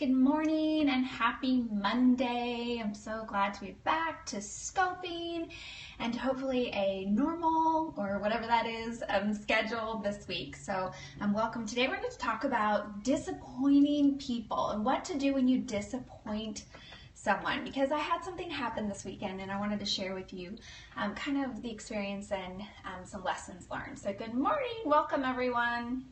Good morning and happy Monday. I'm so glad to be back to scoping and hopefully a normal or whatever that is schedule this week. So welcome. Today we're going to talk about disappointing people and what to do when you disappoint someone, because I had something happen this weekend and I wanted to share with you kind of the experience and some lessons learned. So good morning. Welcome everyone.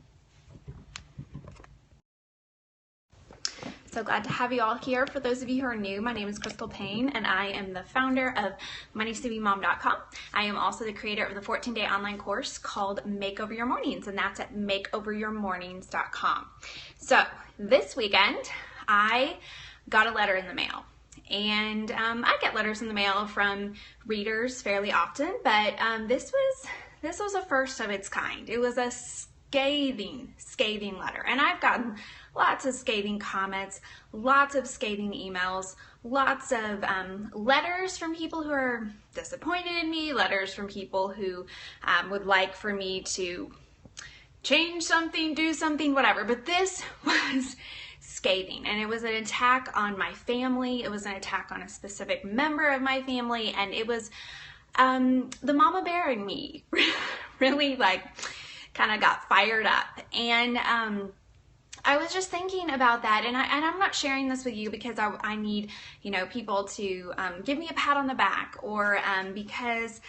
So glad to have you all here. For those of you who are new, my name is Crystal Payne and I am the founder of MoneySavingMom.com. I am also the creator of the 14-day online course called Makeover Your Mornings, and that's at makeoveryourmornings.com. So this weekend, I got a letter in the mail. And I get letters in the mail from readers fairly often, but this was a first of its kind. It was a scathing letter. And I've gotten lots of scathing comments, lots of scathing emails, lots of letters from people who are disappointed in me, letters from people who would like for me to change something, do something, whatever. But this was scathing, and it was an attack on my family. It was an attack on a specific member of my family, and it was the mama bear in me really kind of got fired up. And I was just thinking about that, and I'm not sharing this with you because I need people to give me a pat on the back, or because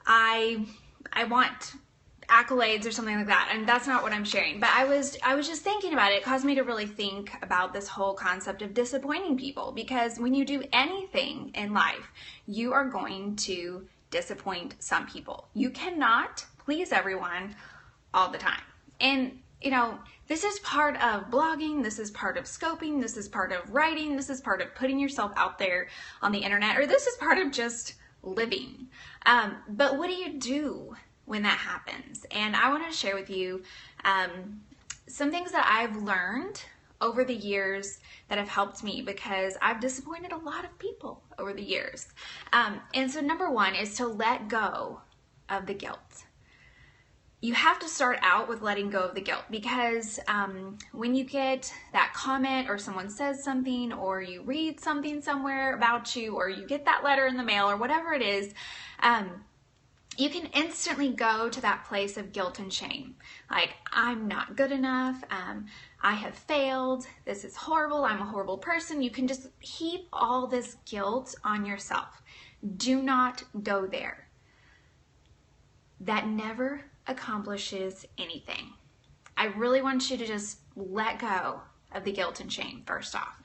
I want accolades or something like that, and that's not what I'm sharing. But I was just thinking about it. It caused me to really think about this whole concept of disappointing people, because when you do anything in life, you are going to disappoint some people. You cannot please everyone all the time. And this is part of blogging, this is part of scoping, this is part of writing, this is part of putting yourself out there on the internet, or this is part of just living. But what do you do when that happens? And I want to share with you some things that I've learned over the years that have helped me, because I've disappointed a lot of people over the years. And so number one is to let go of the guilt. You have to start out with letting go of the guilt, because when you get that comment, or someone says something, or you read something somewhere about you, or you get that letter in the mail, or whatever it is, you can instantly go to that place of guilt and shame. Like, I'm not good enough, I have failed, this is horrible, I'm a horrible person. You can just heap all this guilt on yourself. Do not go there. That never accomplishes anything. I really want you to just let go of the guilt and shame, first off.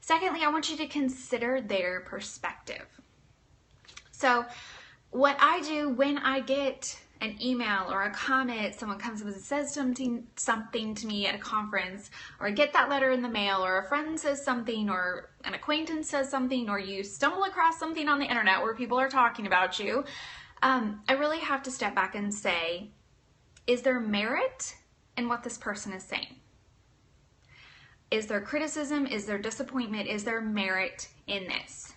Secondly, I want you to consider their perspective. So what I do when I get an email or a comment, someone comes up and says something to me at a conference, or I get that letter in the mail, or a friend says something, or an acquaintance says something, or you stumble across something on the internet where people are talking about you, I really have to step back and say, is there merit in what this person is saying? Is there criticism? Is there disappointment? Is there merit in this?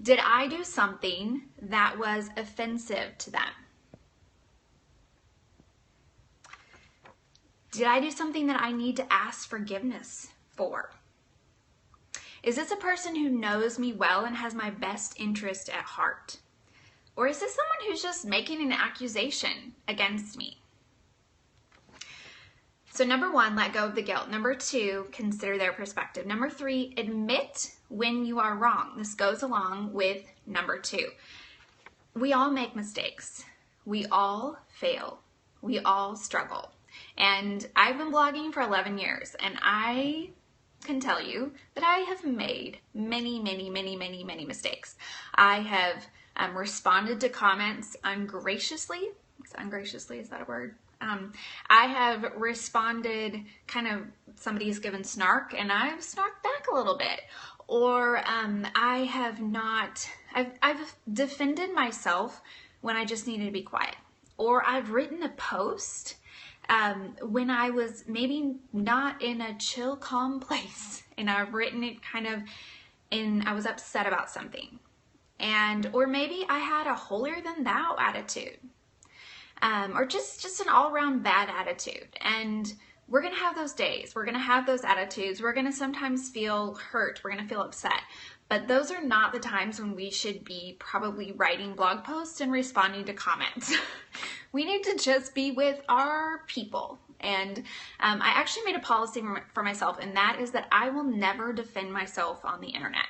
Did I do something that was offensive to them? Did I do something that I need to ask forgiveness for? Is this a person who knows me well and has my best interest at heart? Or is this someone who's just making an accusation against me? So number one, let go of the guilt. Number two, consider their perspective. Number three, admit when you are wrong. This goes along with number two. We all make mistakes. We all fail. We all struggle. And I've been blogging for 11 years, and I can tell you that I have made many mistakes. I have responded to comments ungraciously. Ungraciously, is that a word? I have responded kind of, somebody's given snark and I've snarked back a little bit. Or I've defended myself when I just needed to be quiet. Or I've written a post when I was maybe not in a chill, calm place, and I've written it kind of I was upset about something. Or maybe I had a holier than thou attitude, or just an all-around bad attitude. And we're going to have those days. We're going to have those attitudes. We're going to sometimes feel hurt. We're going to feel upset. But those are not the times when we should be probably writing blog posts and responding to comments. We need to just be with our people. And I actually made a policy for myself, and that is that I will never defend myself on the internet.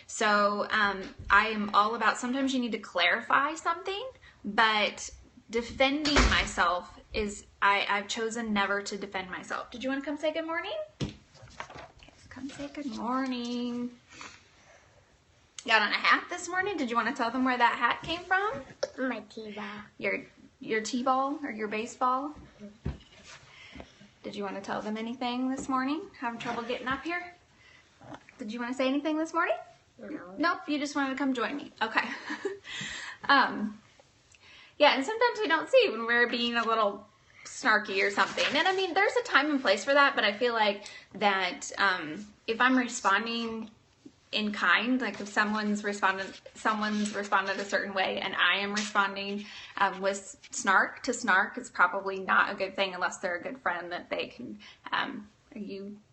So I am all about, sometimes you need to clarify something, but defending myself is, I've chosen never to defend myself. Did you want to come say good morning? Okay, so come say good morning. Got on a hat this morning. Did you want to tell them where that hat came from? My T-ball. Your T-ball or your baseball? Did you want to tell them anything this morning? Having trouble getting up here? Did you want to say anything this morning? No. Nope, you just wanted to come join me. Okay. Yeah, and sometimes we don't see when we're being a little snarky or something. And I mean, there's a time and place for that, but I feel like that if I'm responding in kind, like if someone's responded a certain way and I am responding with snark to snark, it's probably not a good thing unless they're a good friend that they can,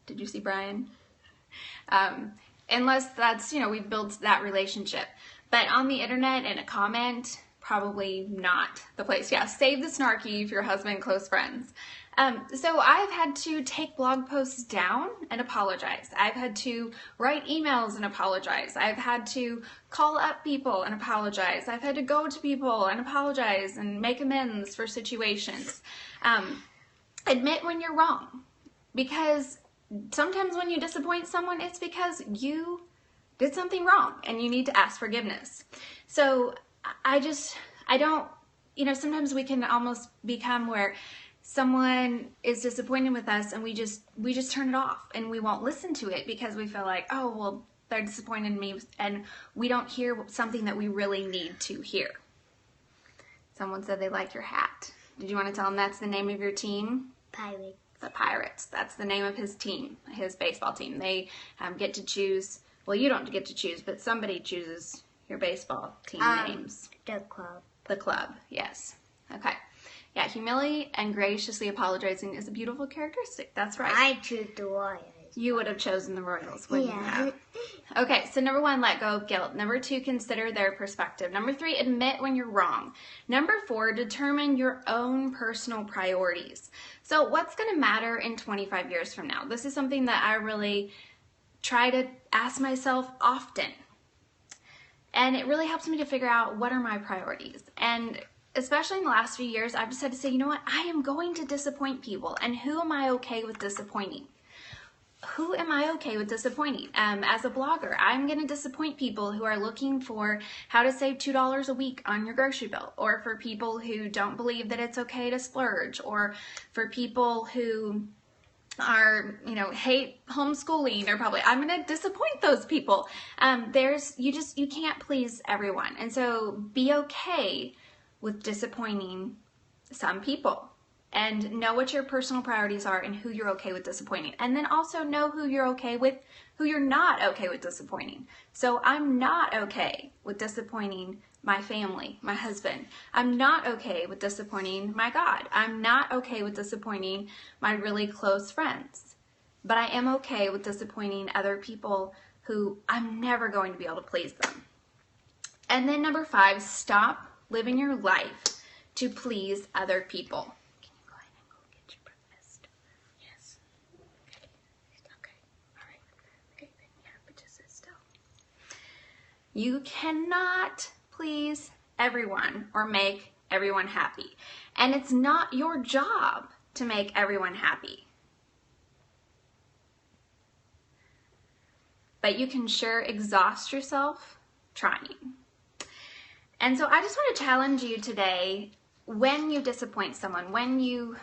did you see Brian? Unless that's, we've built that relationship. But on the internet in a comment, probably not the place. Yeah, save the snarky if your husband, close friends. So I've had to take blog posts down and apologize. I've had to write emails and apologize. I've had to call up people and apologize. I've had to go to people and apologize and make amends for situations. Admit when you're wrong, because sometimes when you disappoint someone, it's because you did something wrong and you need to ask forgiveness. So I don't, sometimes we can almost become where someone is disappointed with us and we just turn it off and we won't listen to it because we feel like, oh, well, they're disappointed in me, and we don't hear something that we really need to hear. Someone said they like your hat. Did you want to tell them that's the name of your team? Pirates. The Pirates. That's the name of his team, his baseball team. They get to choose, well, you don't get to choose, but somebody chooses your baseball team names. The club. The club, yes. Okay. Yeah, humility and graciously apologizing is a beautiful characteristic. That's right. I choose the Royals. You would have chosen the Royals, wouldn't you Yeah. have? Okay, so number 1, let go of guilt. Number 2, consider their perspective. Number 3, admit when you're wrong. Number 4, determine your own personal priorities. So what's going to matter in 25 years from now? This is something that I really try to ask myself often. And it really helps me to figure out what are my priorities. And especially in the last few years, I've decided to say, you know what, I am going to disappoint people. And who am I okay with disappointing? Who am I okay with disappointing? As a blogger, I'm going to disappoint people who are looking for how to save $2 a week on your grocery bill, or for people who don't believe that it's okay to splurge, or for people who are, hate homeschooling, or probably I'm going to disappoint those people. You can't please everyone. And so be okay with disappointing some people, and know what your personal priorities are and who you're okay with disappointing. And then also know who you're not okay with disappointing. So I'm not okay with disappointing my family, my husband. I'm not okay with disappointing my God. I'm not okay with disappointing my really close friends. But I am okay with disappointing other people who I'm never going to be able to please them. And then number 5, stop living your life to please other people. Can you go ahead and go get your breakfast? Yes. Okay. All right. Okay, then yeah, but just sit still. You cannot please everyone or make everyone happy. And it's not your job to make everyone happy. But you can sure exhaust yourself trying. And so I just want to challenge you today, when you disappoint someone, when you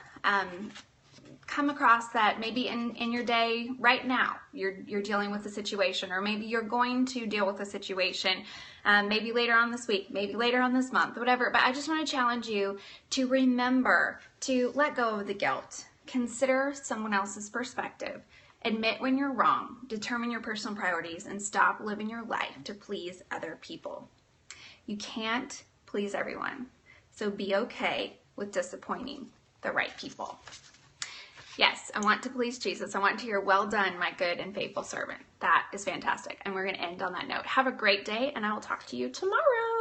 come across that maybe in your day right now, you're dealing with a situation, or maybe you're going to deal with a situation, maybe later on this week, maybe later on this month, whatever. But I just want to challenge you to remember to let go of the guilt. Consider someone else's perspective. Admit when you're wrong. Determine your personal priorities and stop living your life to please other people. You can't please everyone, so be okay with disappointing the right people. Yes, I want to please Jesus. I want to hear, well done, my good and faithful servant. That is fantastic. And we're going to end on that note. Have a great day, and I will talk to you tomorrow.